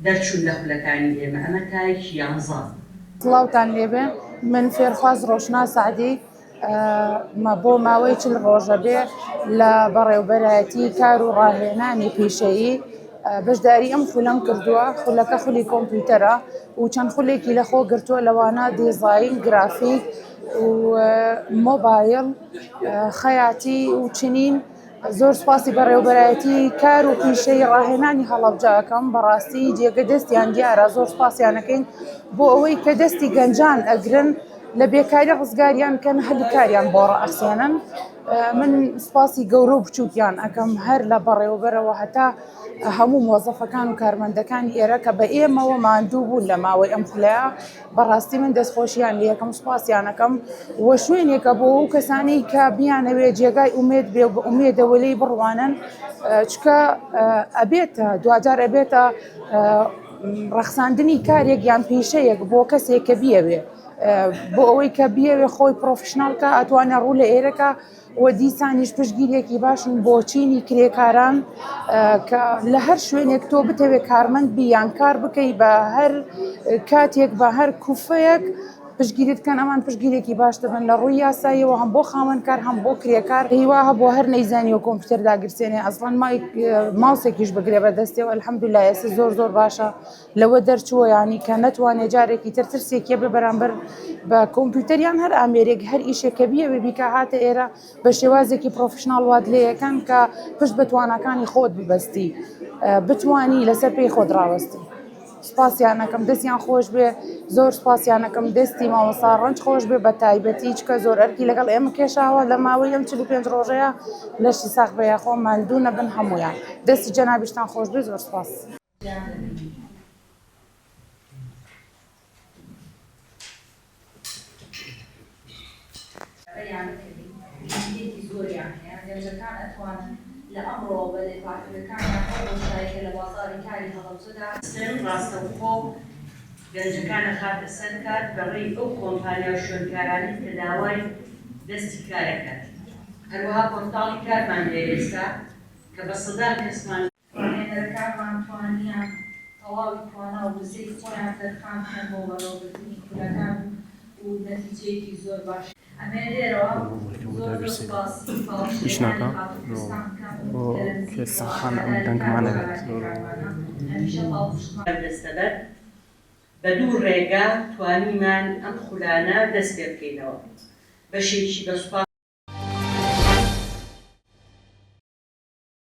دەرچوون لە خولەکانی ئێمە ئەمە تایەکی 11. سڵاوتان لێبێ من فێرخواز ڕۆشنا سعدی بۆ ماوەی 40 ڕۆژە بێ لە بەڕێوەبەرایەتی کار و ڕاهێنانی پیشەیی بەشداری ئەم خولەم کردووە. خولەکە خولی کۆمپیوتەرە و چەند خولێکی لەخۆ گرتووە لەوانە دیزاین، گرافیک و مۆبایل، خەیاتی و چنین. زۆر سپاسی بەڕێوەبەرایەتی کار و پیشەی ڕاهێنانی هەڵەبجەکەم بەڕاستی جێگە دەستیان دیارە زۆر سپاسیانەکەین بۆ ئەوەی کە دەستی گەنجان ئەگرن لە بێکاری ڕزگاریان کەن هەلی کاریان بۆ ڕائەخسێنن. من سپاسی گەورە و بچووکیان ئەەکەم هەر لە بەڕێوەبەرەوە هەتا هەموو مۆزەفەکان و کارمەندەکانی ئێرە کە بە ئێمەوە ماندوو بوون لە ماوەی ئەم خولەیە. بەڕاستی من دەستخۆشیان لێ یەکەم سپاسیانەکەم وە شوێنێکە بۆ ئەو کەسانی کە بیانەوێ جێگای ئومێد بێ بە ئومێدەوە لێی بڕوانن چکە ئەبێتە دوجار ئەبێتە ڕەخساندنی کارێک یان پیشەیەک بۆ کەسێک کە بیەوێ بۆ ئەوەی کە بیەوێ خۆی پرۆفشناڵکە ئەتوانە ڕوو لە ئێرەکە و دیسانیش پشتگیرێکی باشن بۆ چینی کرێکاران کە لە هەر شوێنێک تۆ بتەوێت کارمەند بیان کار بکەی بە هەر کاتێک بە هەر کوفەیەک پشتگیریت کەن ئەمان پشتگیرێکی باش دەبن لە ڕووی یاساییەوە هەم بۆ خاوەنکار هەم بۆ کرێکار هیوا بۆ هەر نەیزانی و کۆمپیوتەر داگرسێنێ ئەسڵەن ماوسێکیش بگرێ بەدەستێەوە الحەمدولایە ئێستا زۆر باشە لەوە دەرچووە ینی کە نەتوانێت جارێکی ترسێکیە بێ بەرامبەر بە کۆمپیوتەریان هەر ئامێرێک هەر ئیشێکە بیەوێ بیکە هاتە ئێرە بە شێوازێکی پرۆفشناڵ وات لێ یەکەن کە پشت بە توانەکانی خۆت ببەستی بتوانی لەسەر پێی خۆت ڕاوەستی. سپاسیانەکەم دەستیان خۆش بێ زۆر سپاسیانەکەم دەستی مامۆستا ڕەنج خۆش بێ بە تایبەتی چکە زۆر ئەرکی لەگەڵ ئێمە کێشاوە لە ماوەی ئەم 45 ڕۆژەیە لەشی ساخ بە یاخۆ ماندوو نەبن هەمویان دەستی جەنابیشتان خۆش بێ زۆر سپاس. گەنجەکان ئەتوانن لە ئەمڕۆ بە لێپاکردەکانیان ڕۆژایەکە لە بازاڕی کاری هەڵەبجەدا ڕاستەوخۆ گەنجەکانە خاتە سەر کار بەڕێی ئەو کۆمپانیا و شوێنکارانی کە داوای دەستی کارەکات. هەروەها پۆرتاڵی کارمان لێ ئێستا کە بە سەدا کەسمان ڕێنەرەکانمان توانیان تەواوی توانە و وزەی خۆیان تەرخان بکەن بۆ بەڕێوەبردننی خولەکان و نەتیجەیەکی زۆر باش. ئەمێ لێرەوە زۆر سپاسی دەستەبەر بە دوو ڕێگە توانیمان ئەم خولانە دەست پێ بکەینەوە بەشێکی بەسوپاس